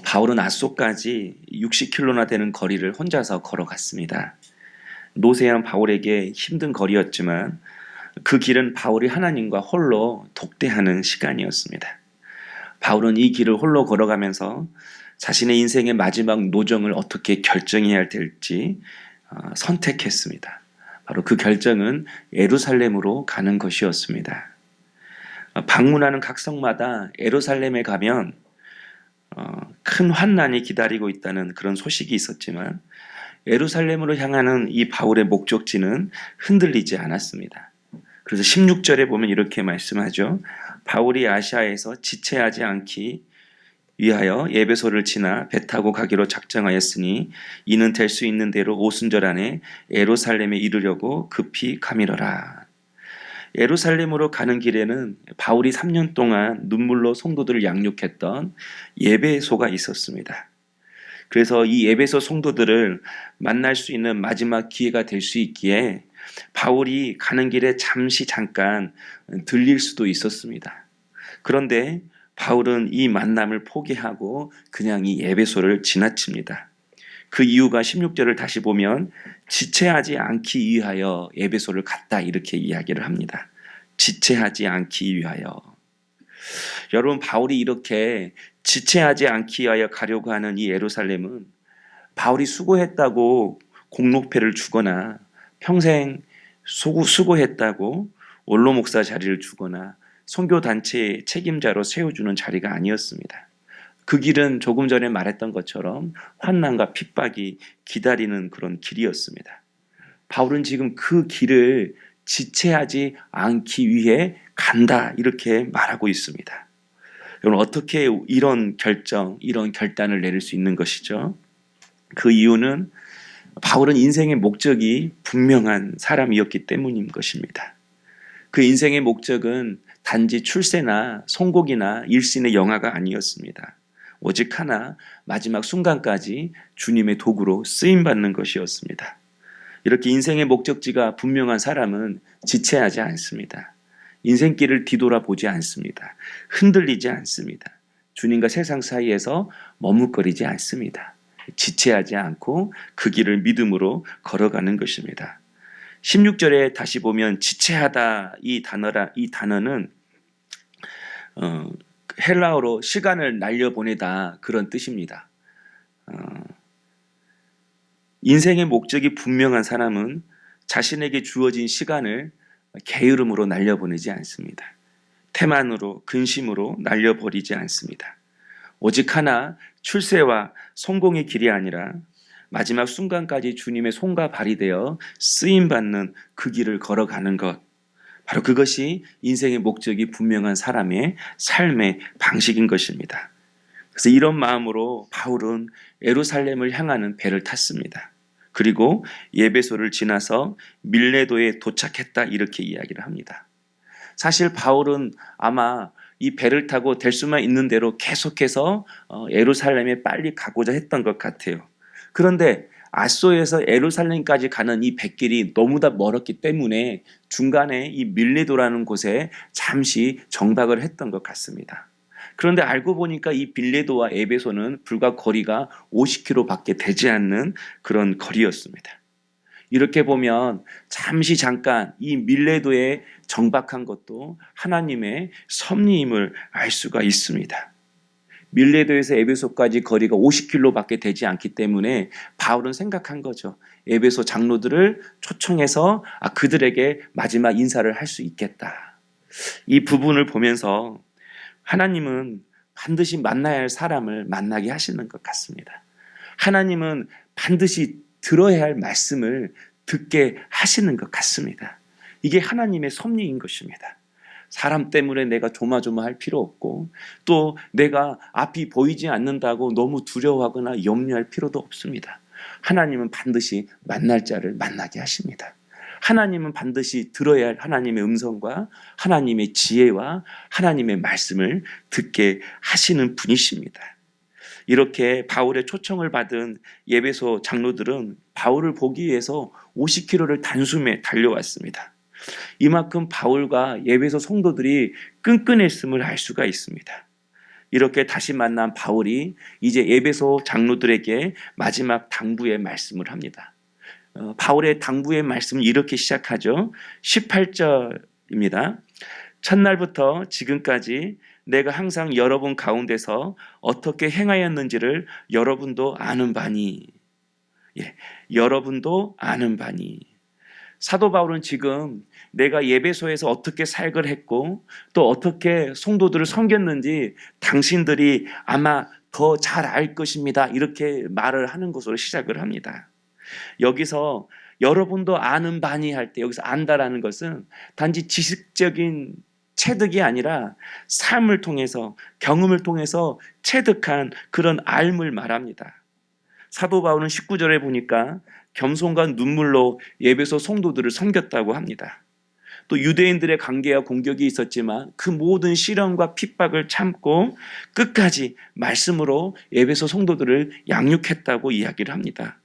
바울은 앗소까지 60km나 되는 거리를 혼자서 걸어갔습니다. 노쇠한 바울에게 힘든 거리였지만 그 길은 바울이 하나님과 홀로 독대하는 시간이었습니다. 바울은 이 길을 홀로 걸어가면서 자신의 인생의 마지막 노정을 어떻게 결정해야 될지 선택했습니다. 바로 그 결정은 예루살렘으로 가는 것이었습니다. 방문하는 각 성마다 예루살렘에 가면 큰 환난이 기다리고 있다는 그런 소식이 있었지만 예루살렘으로 향하는 이 바울의 목적지는 흔들리지 않았습니다. 그래서 16절에 보면 이렇게 말씀하죠. 바울이 아시아에서 지체하지 않기 위하여 에베소를 지나 배 타고 가기로 작정하였으니 이는 될 수 있는 대로 오순절 안에 예루살렘에 이르려고 급히 가미러라. 예루살렘으로 가는 길에는 바울이 3년 동안 눈물로 성도들을 양육했던 예배소가 있었습니다. 그래서 이 예배소 성도들을 만날 수 있는 마지막 기회가 될 수 있기에 바울이 가는 길에 잠깐 들릴 수도 있었습니다. 그런데 바울은 이 만남을 포기하고 그냥 이 예배소를 지나칩니다. 그 이유가 16절을 다시 보면 지체하지 않기 위하여 예배소를 갔다 이렇게 이야기를 합니다. 지체하지 않기 위하여. 여러분, 바울이 이렇게 지체하지 않기 위하여 가려고 하는 이 예루살렘은 바울이 수고했다고 공로패를 주거나 평생 수고했다고 원로 목사 자리를 주거나 선교단체의 책임자로 세워주는 자리가 아니었습니다. 그 길은 조금 전에 말했던 것처럼 환난과 핍박이 기다리는 그런 길이었습니다. 바울은 지금 그 길을 지체하지 않기 위해 간다 이렇게 말하고 있습니다. 여러분, 어떻게 이런 결단을 내릴 수 있는 것이죠? 그 이유는 바울은 인생의 목적이 분명한 사람이었기 때문인 것입니다. 그 인생의 목적은 단지 출세나 성공이나 일신의 영화가 아니었습니다. 오직 하나, 마지막 순간까지 주님의 도구로 쓰임받는 것이었습니다. 이렇게 인생의 목적지가 분명한 사람은 지체하지 않습니다. 인생길을 뒤돌아보지 않습니다. 흔들리지 않습니다. 주님과 세상 사이에서 머뭇거리지 않습니다. 지체하지 않고 그 길을 믿음으로 걸어가는 것입니다. 16절에 다시 보면 지체하다 이 단어는 헬라어로 시간을 날려보내다 그런 뜻입니다. 인생의 목적이 분명한 사람은 자신에게 주어진 시간을 게으름으로 날려보내지 않습니다. 태만으로 근심으로 날려버리지 않습니다. 오직 하나, 출세와 성공의 길이 아니라 마지막 순간까지 주님의 손과 발이 되어 쓰임받는 그 길을 걸어가는 것, 바로 그것이 인생의 목적이 분명한 사람의 삶의 방식인 것입니다. 그래서 이런 마음으로 바울은 예루살렘을 향하는 배를 탔습니다. 그리고 예배소를 지나서 밀레도에 도착했다 이렇게 이야기를 합니다. 사실 바울은 아마 이 배를 타고 될 수만 있는 대로 계속해서 예루살렘에 빨리 가고자 했던 것 같아요. 그런데 앗소에서 예루살렘까지 가는 이 뱃길이 너무나 멀었기 때문에 중간에 이 밀레도라는 곳에 잠시 정박을 했던 것 같습니다. 그런데 알고 보니까 이 빌레도와 에베소는 불과 거리가 50km밖에 되지 않는 그런 거리였습니다. 이렇게 보면 잠깐 이 밀레도에 정박한 것도 하나님의 섭리임을 알 수가 있습니다. 밀레도에서 에베소까지 거리가 50km밖에 되지 않기 때문에 바울은 생각한 거죠. 에베소 장로들을 초청해서 그들에게 마지막 인사를 할 수 있겠다. 이 부분을 보면서 하나님은 반드시 만나야 할 사람을 만나게 하시는 것 같습니다. 하나님은 반드시 들어야 할 말씀을 듣게 하시는 것 같습니다. 이게 하나님의 섭리인 것입니다. 사람 때문에 내가 조마조마할 필요 없고 또 내가 앞이 보이지 않는다고 너무 두려워하거나 염려할 필요도 없습니다. 하나님은 반드시 만날 자를 만나게 하십니다. 하나님은 반드시 들어야 할 하나님의 음성과 하나님의 지혜와 하나님의 말씀을 듣게 하시는 분이십니다. 이렇게 바울의 초청을 받은 예배소 장로들은 바울을 보기 위해서 50km를 단숨에 달려왔습니다. 이만큼 바울과 예배소 성도들이 끈끈했음을 알 수가 있습니다. 이렇게 다시 만난 바울이 이제 에베소 장로들에게 마지막 당부의 말씀을 합니다. 바울의 당부의 말씀은 이렇게 시작하죠. 18절입니다. 첫날부터 지금까지 내가 항상 여러분 가운데서 어떻게 행하였는지를 여러분도 아는 바니. 여러분도 아는 바니. 사도 바울은 지금 내가 에베소에서 어떻게 사역을 했고 또 어떻게 성도들을 섬겼는지 당신들이 아마 더 잘 알 것입니다. 이렇게 말을 하는 것으로 시작을 합니다. 여기서 여러분도 아는 바니 할 때 여기서 안다라는 것은 단지 지식적인 체득이 아니라 삶을 통해서 경험을 통해서 체득한 그런 알을 말합니다. 사도 바울은 19절에 보니까 겸손과 눈물로 에베소 성도들을 섬겼다고 합니다. 또 유대인들의 관계와 공격이 있었지만 그 모든 시련과 핍박을 참고 끝까지 말씀으로 에베소 성도들을 양육했다고 이야기를 합니다.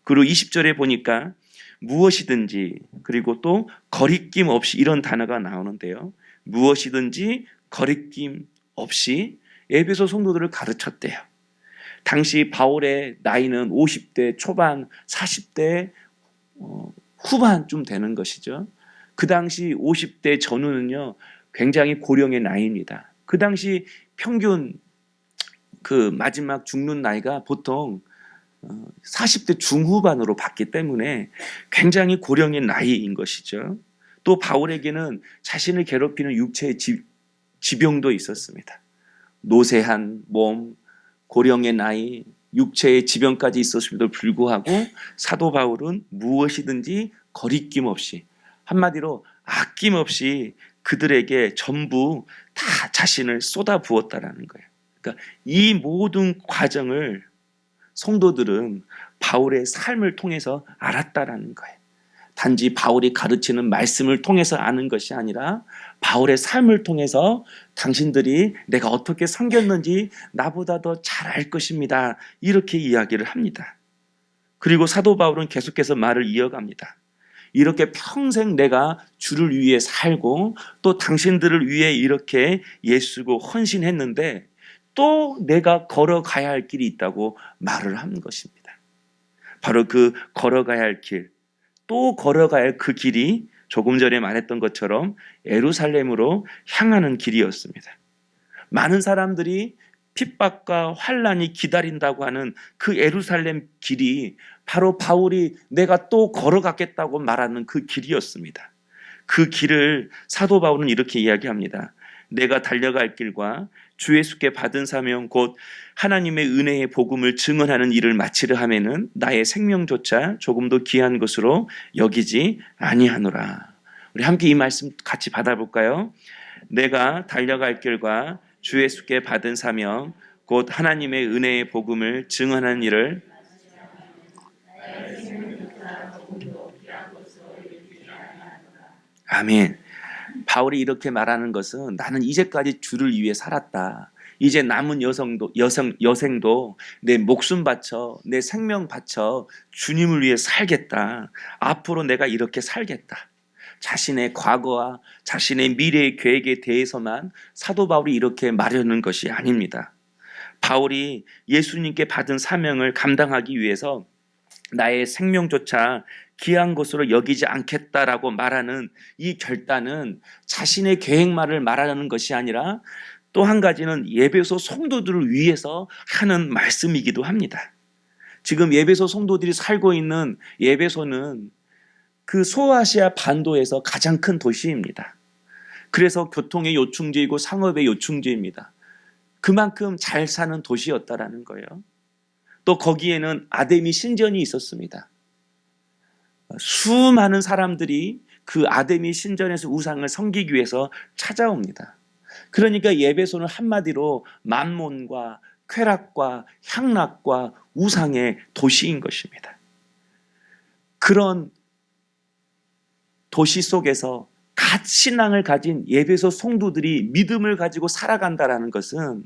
그리고 20절에 보니까 무엇이든지 그리고 또 거리낌 없이 이런 단어가 나오는데요. 무엇이든지 거리낌 없이 에베소 성도들을 가르쳤대요. 당시 바울의 나이는 50대 초반, 40대 후반쯤 되는 것이죠. 그 당시 50대 전후는요, 굉장히 고령의 나이입니다. 그 당시 평균 그 마지막 죽는 나이가 보통 40대 중후반으로 봤기 때문에 굉장히 고령의 나이인 것이죠. 또 바울에게는 자신을 괴롭히는 육체의 지병도 있었습니다. 노쇠한 몸, 고령의 나이, 육체의 지병까지 있었음에도 불구하고 사도 바울은 무엇이든지 거리낌 없이 한마디로 아낌없이 그들에게 전부 다 자신을 쏟아 부었다라는 거예요. 그러니까 이 모든 과정을 성도들은 바울의 삶을 통해서 알았다라는 거예요. 단지 바울이 가르치는 말씀을 통해서 아는 것이 아니라 바울의 삶을 통해서 당신들이 내가 어떻게 섬겼는지 나보다 더 잘 알 것입니다. 이렇게 이야기를 합니다. 그리고 사도 바울은 계속해서 말을 이어갑니다. 이렇게 평생 내가 주를 위해 살고 또 당신들을 위해 이렇게 예수고 헌신했는데 또 내가 걸어가야 할 길이 있다고 말을 한 것입니다. 바로 그 걸어가야 할 길, 또 걸어가야 할 그 길이 조금 전에 말했던 것처럼 예루살렘으로 향하는 길이었습니다. 많은 사람들이 핍박과 환난이 기다린다고 하는 그 예루살렘 길이 바로 바울이 내가 또 걸어가겠다고 말하는 그 길이었습니다. 그 길을 사도 바울은 이렇게 이야기합니다. 내가 달려갈 길과 주 예수께 받은 사명 곧 하나님의 은혜의 복음을 증언하는 일을 마치려 하면은 나의 생명조차 조금도 귀한 것으로 여기지 아니하노라. 우리 함께 이 말씀 같이 받아볼까요? 내가 달려갈 길과 주 예수께 받은 사명 곧 하나님의 은혜의 복음을 증언하는 일을 아멘. 바울이 이렇게 말하는 것은 나는 이제까지 주를 위해 살았다. 이제 남은 여생도 내 목숨 바쳐 내 생명 바쳐 주님을 위해 살겠다. 앞으로 내가 이렇게 살겠다. 자신의 과거와 자신의 미래의 계획에 대해서만 사도 바울이 이렇게 말하는 것이 아닙니다. 바울이 예수님께 받은 사명을 감당하기 위해서 나의 생명조차 귀한 것으로 여기지 않겠다라고 말하는 이 결단은 자신의 계획만을 말하는 것이 아니라 또 한 가지는 에베소 성도들을 위해서 하는 말씀이기도 합니다. 지금 에베소 성도들이 살고 있는 에베소는 그 소아시아 반도에서 가장 큰 도시입니다. 그래서 교통의 요충지이고 상업의 요충지입니다. 그만큼 잘 사는 도시였다라는 거예요. 또 거기에는 아데미 신전이 있었습니다. 수많은 사람들이 그 아데미 신전에서 우상을 섬기기 위해서 찾아옵니다. 그러니까 에베소는 한마디로 만몬과 쾌락과 향락과 우상의 도시인 것입니다. 그런 도시 속에서 갓 신앙을 가진 에베소 성도들이 믿음을 가지고 살아간다라는 것은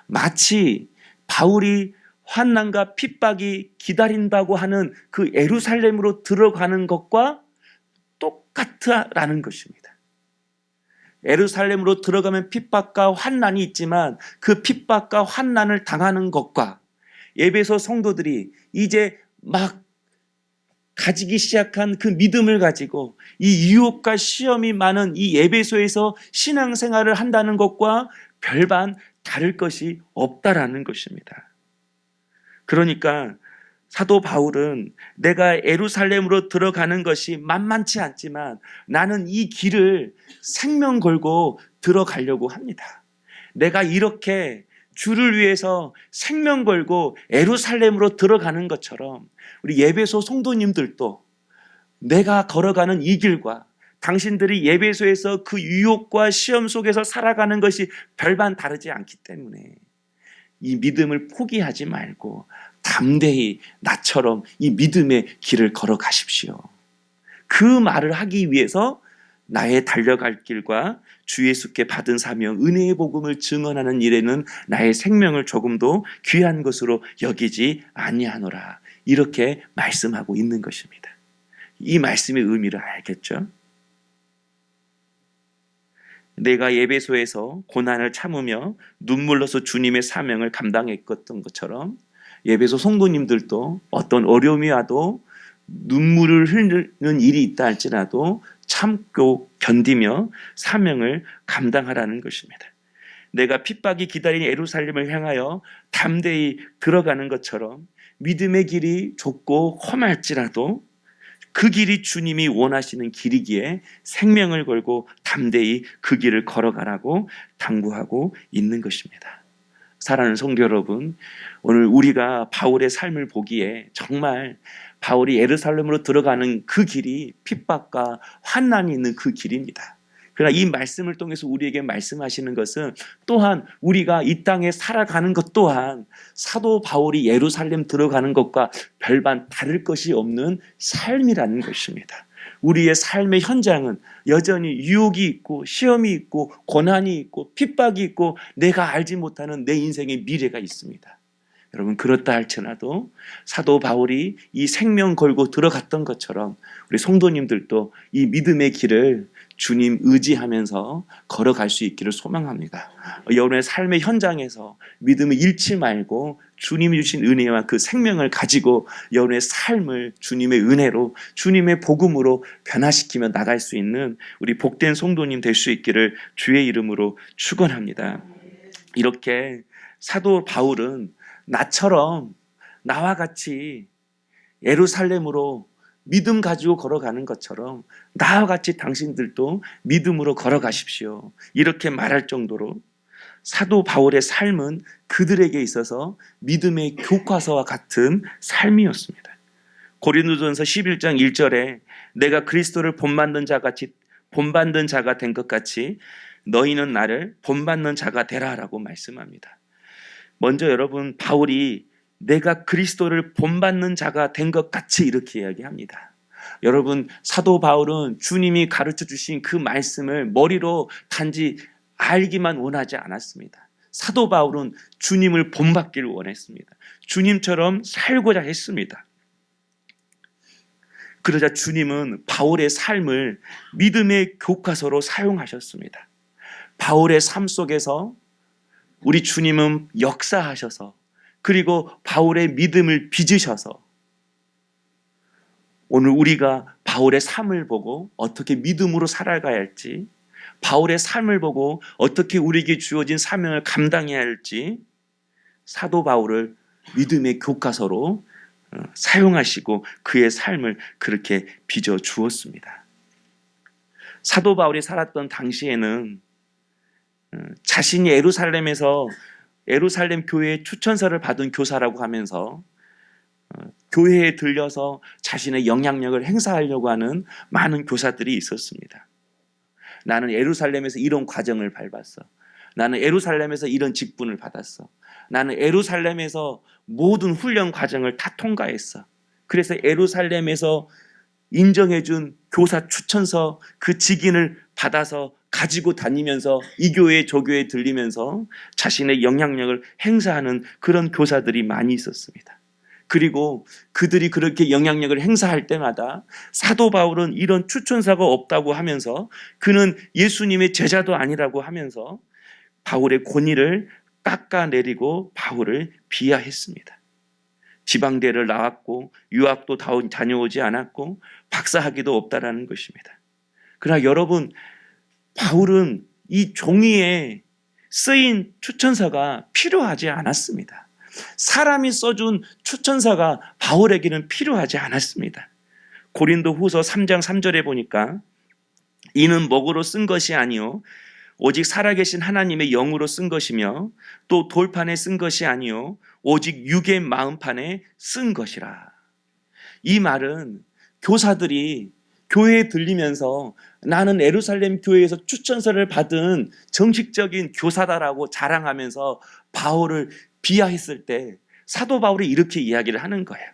마치 바울이 환난과 핍박이 기다린다고 하는 그 예루살렘으로 들어가는 것과 똑같다라는 것입니다. 예루살렘으로 들어가면 핍박과 환난이 있지만 그 핍박과 환난을 당하는 것과 에베소 성도들이 이제 막 가지기 시작한 그 믿음을 가지고 이 유혹과 시험이 많은 이 에베소에서 신앙생활을 한다는 것과 별반 다를 것이 없다라는 것입니다. 그러니까 사도 바울은 내가 예루살렘으로 들어가는 것이 만만치 않지만 나는 이 길을 생명 걸고 들어가려고 합니다. 내가 이렇게 주를 위해서 생명 걸고 예루살렘으로 들어가는 것처럼 우리 예배소 성도님들도 내가 걸어가는 이 길과 당신들이 예배소에서 그 유혹과 시험 속에서 살아가는 것이 별반 다르지 않기 때문에 이 믿음을 포기하지 말고 담대히 나처럼 이 믿음의 길을 걸어가십시오. 그 말을 하기 위해서 나의 달려갈 길과 주 예수께 받은 사명, 은혜의 복음을 증언하는 일에는 나의 생명을 조금도 귀한 것으로 여기지 아니하노라. 이렇게 말씀하고 있는 것입니다. 이 말씀의 의미를 알겠죠? 내가 예배소에서 고난을 참으며 눈물로서 주님의 사명을 감당했던 것처럼 예배소 성도님들도 어떤 어려움이 와도 눈물을 흘리는 일이 있다 할지라도 참고 견디며 사명을 감당하라는 것입니다. 내가 핍박이 기다린 예루살렘을 향하여 담대히 들어가는 것처럼 믿음의 길이 좁고 험할지라도 그 길이 주님이 원하시는 길이기에 생명을 걸고 담대히 그 길을 걸어가라고 당부하고 있는 것입니다. 사랑하는 성도 여러분, 오늘 우리가 바울의 삶을 보기에 정말 바울이 예루살렘으로 들어가는 그 길이 핍박과 환난이 있는 그 길입니다. 그러나 이 말씀을 통해서 우리에게 말씀하시는 것은 또한 우리가 이 땅에 살아가는 것 또한 사도 바울이 예루살렘 들어가는 것과 별반 다를 것이 없는 삶이라는 것입니다. 우리의 삶의 현장은 여전히 유혹이 있고 시험이 있고 고난이 있고 핍박이 있고 내가 알지 못하는 내 인생의 미래가 있습니다. 여러분, 그렇다 할지라도 사도 바울이 이 생명 걸고 들어갔던 것처럼 우리 성도님들도 이 믿음의 길을 주님 의지하면서 걸어갈 수 있기를 소망합니다. 여러분의 삶의 현장에서 믿음을 잃지 말고 주님이 주신 은혜와 그 생명을 가지고 여러분의 삶을 주님의 은혜로 주님의 복음으로 변화시키며 나갈 수 있는 우리 복된 성도님 될 수 있기를 주의 이름으로 축원합니다. 이렇게 사도 바울은 나처럼 나와 같이 예루살렘으로 믿음 가지고 걸어가는 것처럼 나와 같이 당신들도 믿음으로 걸어가십시오. 이렇게 말할 정도로 사도 바울의 삶은 그들에게 있어서 믿음의 교과서와 같은 삶이었습니다. 고린도전서 11장 1절에 내가 그리스도를 본받는 자가 된 것 같이 너희는 나를 본받는 자가 되라라고 말씀합니다. 먼저 여러분, 바울이 내가 그리스도를 본받는 자가 된 것 같이 이렇게 이야기합니다. 여러분, 사도 바울은 주님이 가르쳐 주신 그 말씀을 머리로 단지 알기만 원하지 않았습니다. 사도 바울은 주님을 본받기를 원했습니다. 주님처럼 살고자 했습니다. 그러자 주님은 바울의 삶을 믿음의 교과서로 사용하셨습니다. 바울의 삶 속에서 우리 주님은 역사하셔서 그리고 바울의 믿음을 빚으셔서 오늘 우리가 바울의 삶을 보고 어떻게 믿음으로 살아가야 할지, 바울의 삶을 보고 어떻게 우리에게 주어진 사명을 감당해야 할지 사도 바울을 믿음의 교과서로 사용하시고 그의 삶을 그렇게 빚어 주었습니다. 사도 바울이 살았던 당시에는 자신이 예루살렘 교회의 추천서를 받은 교사라고 하면서 교회에 들려서 자신의 영향력을 행사하려고 하는 많은 교사들이 있었습니다. 나는 예루살렘에서 이런 과정을 밟았어. 나는 예루살렘에서 이런 직분을 받았어. 나는 예루살렘에서 모든 훈련 과정을 다 통과했어. 그래서 예루살렘에서 인정해준 교사 추천서 그 직인을 받아서 가지고 다니면서 이 교회 저 교회에 들리면서 자신의 영향력을 행사하는 그런 교사들이 많이 있었습니다. 그리고 그들이 그렇게 영향력을 행사할 때마다 사도 바울은 이런 추천사가 없다고 하면서 그는 예수님의 제자도 아니라고 하면서 바울의 권위를 깎아내리고 바울을 비하했습니다. 지방대를 나왔고 유학도 다녀오지 않았고 박사학위도 없다라는 것입니다. 그러나 여러분, 바울은 이 종이에 쓰인 추천사가 필요하지 않았습니다. 사람이 써준 추천사가 바울에게는 필요하지 않았습니다. 고린도 후서 3장 3절에 보니까 이는 먹으로 쓴 것이 아니요 오직 살아계신 하나님의 영으로 쓴 것이며 또 돌판에 쓴 것이 아니요 오직 육의 마음판에 쓴 것이라. 이 말은 교사들이 교회에 들리면서 나는 예루살렘 교회에서 추천서를 받은 정식적인 교사다라고 자랑하면서 바울을 비하했을 때 사도 바울이 이렇게 이야기를 하는 거예요.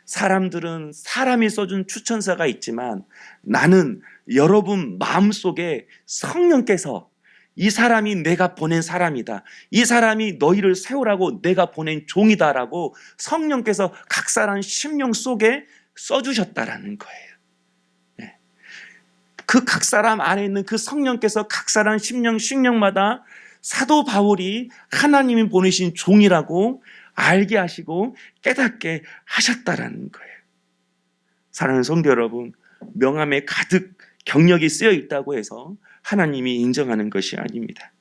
사람들은 사람이 써준 추천서가 있지만 나는 여러분 마음속에 성령께서 이 사람이 내가 보낸 사람이다. 이 사람이 너희를 세우라고 내가 보낸 종이다라고 성령께서 각 사람 심령 속에 써주셨다라는 거예요. 그 각 사람 안에 있는 그 성령께서 각 사람 심령마다 사도 바울이 하나님이 보내신 종이라고 알게 하시고 깨닫게 하셨다라는 거예요. 사랑하는 성도 여러분, 명함에 가득 경력이 쓰여 있다고 해서 하나님이 인정하는 것이 아닙니다.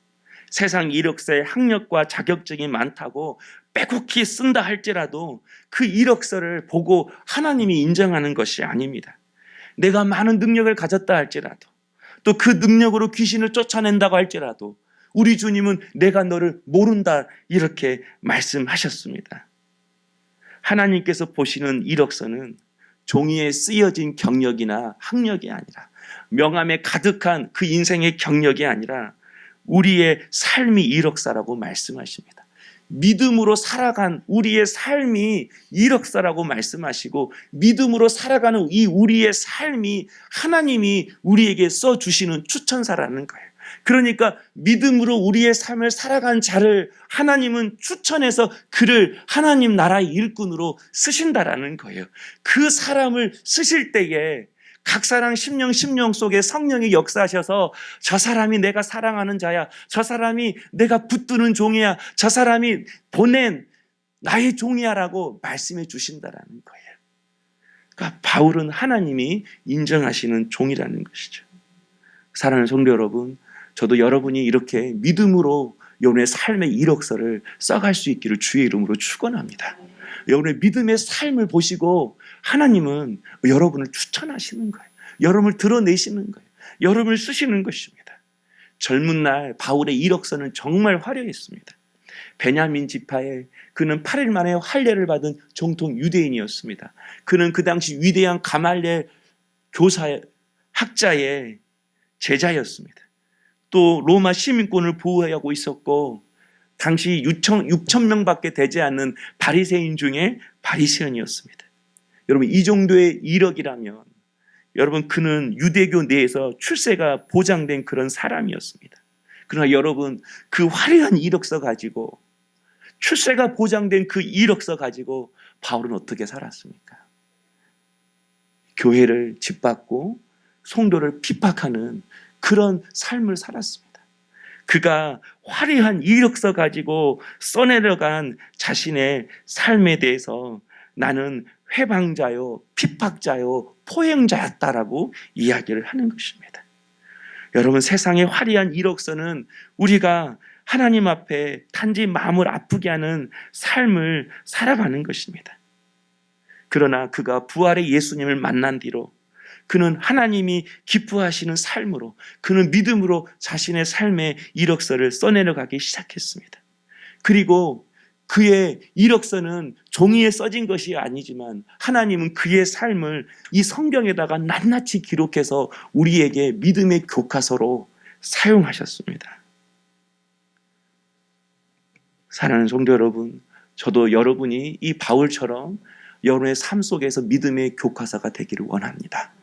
세상 이력서에 학력과 자격증이 많다고 빼곡히 쓴다 할지라도 그 이력서를 보고 하나님이 인정하는 것이 아닙니다. 내가 많은 능력을 가졌다 할지라도 또 그 능력으로 귀신을 쫓아낸다고 할지라도 우리 주님은 내가 너를 모른다 이렇게 말씀하셨습니다. 하나님께서 보시는 이력서는 종이에 쓰여진 경력이나 학력이 아니라 명함에 가득한 그 인생의 경력이 아니라 우리의 삶이 이력서라고 말씀하십니다. 믿음으로 살아간 우리의 삶이 이력서라고 말씀하시고 믿음으로 살아가는 이 우리의 삶이 하나님이 우리에게 써주시는 추천사라는 거예요. 그러니까 믿음으로 우리의 삶을 살아간 자를 하나님은 추천해서 그를 하나님 나라의 일꾼으로 쓰신다라는 거예요. 그 사람을 쓰실 때에 각 사람 심령 속에 성령이 역사하셔서 저 사람이 내가 사랑하는 자야, 저 사람이 내가 붙드는 종이야, 저 사람이 보낸 나의 종이야 라고 말씀해 주신다라는 거예요. 그러니까 바울은 하나님이 인정하시는 종이라는 것이죠. 사랑하는 성도 여러분, 저도 여러분이 이렇게 믿음으로 여러분의 삶의 이력서를 써갈 수 있기를 주의 이름으로 축원합니다. 여러분의 믿음의 삶을 보시고 하나님은 여러분을 추천하시는 거예요. 여러분을 드러내시는 거예요. 여러분을 쓰시는 것입니다. 젊은 날 바울의 이력서는 정말 화려했습니다. 베냐민 지파에 그는 8일 만에 할례를 받은 정통 유대인이었습니다. 그는 그 당시 위대한 가말리엘 교사 학자의 제자였습니다. 또 로마 시민권을 보호하고 있었고 당시 6천 명밖에 되지 않는 바리새인 중에 바리새인이었습니다. 여러분 이 정도의 이력이라면 여러분 그는 유대교 내에서 출세가 보장된 그런 사람이었습니다. 그러나 여러분 그 화려한 이력서 가지고 출세가 보장된 그 이력서 가지고 바울은 어떻게 살았습니까? 교회를 짓밟고 성도를 핍박하는 그런 삶을 살았습니다. 그가 화려한 이력서 가지고 써내려간 자신의 삶에 대해서 나는 회방자요, 핍박자요, 포행자였다라고 이야기를 하는 것입니다. 여러분 세상의 화려한 이력서는 우리가 하나님 앞에 단지 마음을 아프게 하는 삶을 살아가는 것입니다. 그러나 그가 부활의 예수님을 만난 뒤로 그는 하나님이 기뻐하시는 삶으로 그는 믿음으로 자신의 삶의 이력서를 써내려가기 시작했습니다. 그리고 그의 이력서는 종이에 써진 것이 아니지만 하나님은 그의 삶을 이 성경에다가 낱낱이 기록해서 우리에게 믿음의 교과서로 사용하셨습니다. 사랑하는 성도 여러분, 저도 여러분이 이 바울처럼 여러분의 삶 속에서 믿음의 교과서가 되기를 원합니다.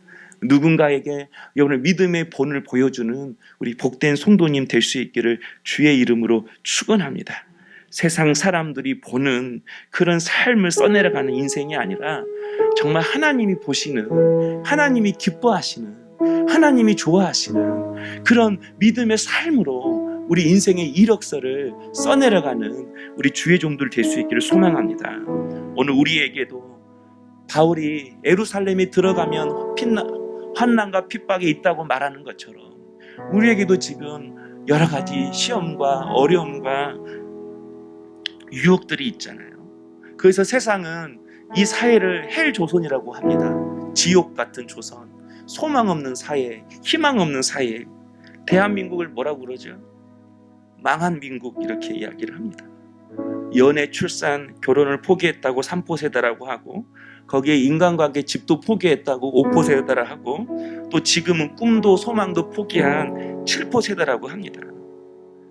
누군가에게 여러분의 믿음의 본을 보여주는 우리 복된 성도님 될 수 있기를 주의 이름으로 축원합니다. 세상 사람들이 보는 그런 삶을 써내려가는 인생이 아니라 정말 하나님이 보시는, 하나님이 기뻐하시는, 하나님이 좋아하시는 그런 믿음의 삶으로 우리 인생의 이력서를 써내려가는 우리 주의 종들 될 수 있기를 소망합니다. 오늘 우리에게도 바울이 예루살렘에 들어가면 환난과 핍박이 있다고 말하는 것처럼 우리에게도 지금 여러 가지 시험과 어려움과 유혹들이 있잖아요. 그래서 세상은 이 사회를 헬 조선이라고 합니다. 지옥 같은 조선, 소망 없는 사회, 희망 없는 사회. 대한민국을 뭐라고 그러죠? 망한 민국, 이렇게 이야기를 합니다. 연애, 출산, 결혼을 포기했다고 3포세다라고 하고, 거기에 인간관계, 집도 포기했다고 5포세다라 하고, 또 지금은 꿈도 소망도 포기한 7포세다라고 합니다.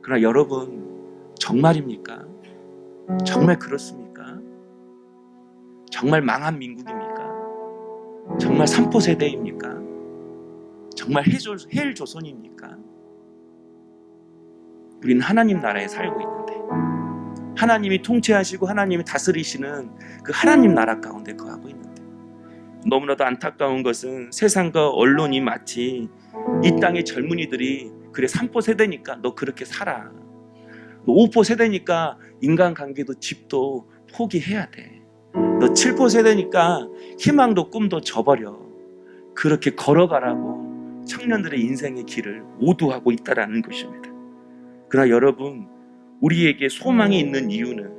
그러나 여러분, 정말입니까? 정말 그렇습니까? 정말 망한 민국입니까? 정말 3포세대입니까? 정말 헬 조선입니까? 우리는 하나님 나라에 살고 있는데, 하나님이 통치하시고 하나님이 다스리시는 그 하나님 나라 가운데 거하고 있는데, 너무나도 안타까운 것은 세상과 언론이 마치 이 땅의 젊은이들이 그래 3포 세대니까 너 그렇게 살아, 너 5포 세대니까 인간관계도 집도 포기해야 돼, 너 7포 세대니까 희망도 꿈도 저버려, 그렇게 걸어가라고 청년들의 인생의 길을 오도하고 있다라는 것입니다. 그러나 여러분, 우리에게 소망이 있는 이유는,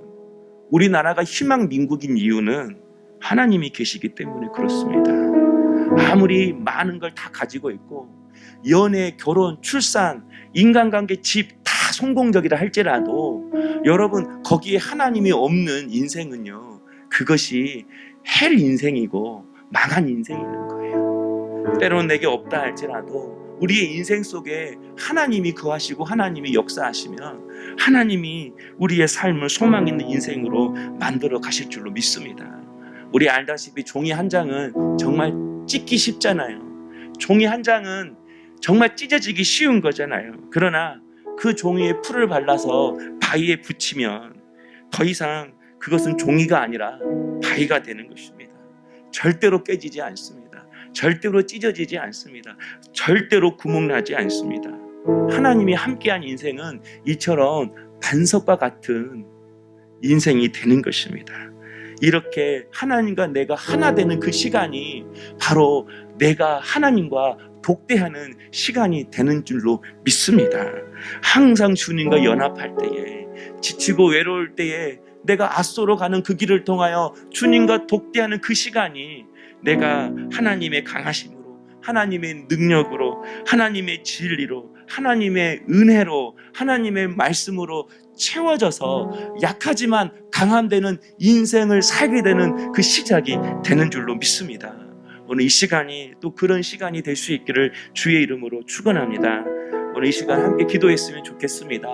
우리나라가 희망 민국인 이유는 하나님이 계시기 때문에 그렇습니다. 아무리 많은 걸 다 가지고 있고 연애, 결혼, 출산, 인간관계, 집 다 성공적이라 할지라도 여러분, 거기에 하나님이 없는 인생은요, 그것이 헬 인생이고 망한 인생인 거예요. 때로는 내게 없다 할지라도 우리의 인생 속에 하나님이 거하시고 하나님이 역사하시면 하나님이 우리의 삶을 소망 있는 인생으로 만들어 가실 줄로 믿습니다. 우리 알다시피 종이 한 장은 정말 찢기 쉽잖아요. 종이 한 장은 정말 찢어지기 쉬운 거잖아요. 그러나 그 종이에 풀을 발라서 바위에 붙이면 더 이상 그것은 종이가 아니라 바위가 되는 것입니다. 절대로 깨지지 않습니다. 절대로 찢어지지 않습니다. 절대로 구멍나지 않습니다. 하나님이 함께한 인생은 이처럼 반석과 같은 인생이 되는 것입니다. 이렇게 하나님과 내가 하나 되는 그 시간이 바로 내가 하나님과 독대하는 시간이 되는 줄로 믿습니다. 항상 주님과 연합할 때에, 지치고 외로울 때에 내가 앗소로 가는 그 길을 통하여 주님과 독대하는 그 시간이 내가 하나님의 강하심으로, 하나님의 능력으로, 하나님의 진리로, 하나님의 은혜로, 하나님의 말씀으로 채워져서 약하지만 강함되는 인생을 살게 되는 그 시작이 되는 줄로 믿습니다. 오늘 이 시간이 또 그런 시간이 될 수 있기를 주의 이름으로 축원합니다. 오늘 이 시간 함께 기도했으면 좋겠습니다.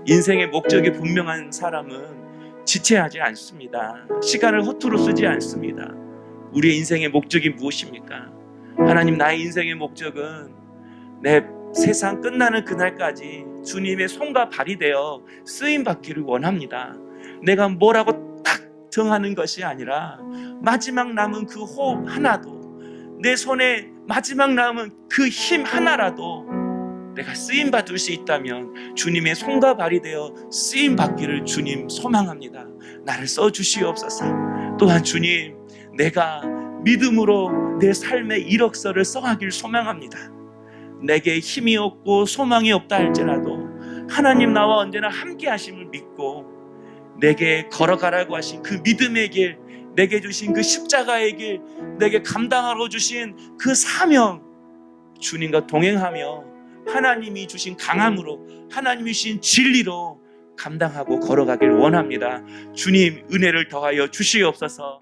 인생의 목적이 분명한 사람은 지체하지 않습니다. 시간을 허투루 쓰지 않습니다. 우리의 인생의 목적이 무엇입니까? 하나님, 나의 인생의 목적은 내 세상 끝나는 그날까지 주님의 손과 발이 되어 쓰임받기를 원합니다. 내가 뭐라고 딱 정하는 것이 아니라 마지막 남은 그 호흡 하나도, 내 손에 마지막 남은 그 힘 하나라도 내가 쓰임받을 수 있다면 주님의 손과 발이 되어 쓰임받기를 주님 소망합니다. 나를 써주시옵소서. 또한 주님, 내가 믿음으로 내 삶의 이력서를 써가길 소망합니다. 내게 힘이 없고 소망이 없다 할지라도 하나님 나와 언제나 함께 하심을 믿고 내게 걸어가라고 하신 그 믿음의 길, 내게 주신 그 십자가의 길, 내게 감당하러 주신 그 사명, 주님과 동행하며 하나님이 주신 강함으로, 하나님이 주신 진리로 감당하고 걸어가길 원합니다. 주님, 은혜를 더하여 주시옵소서.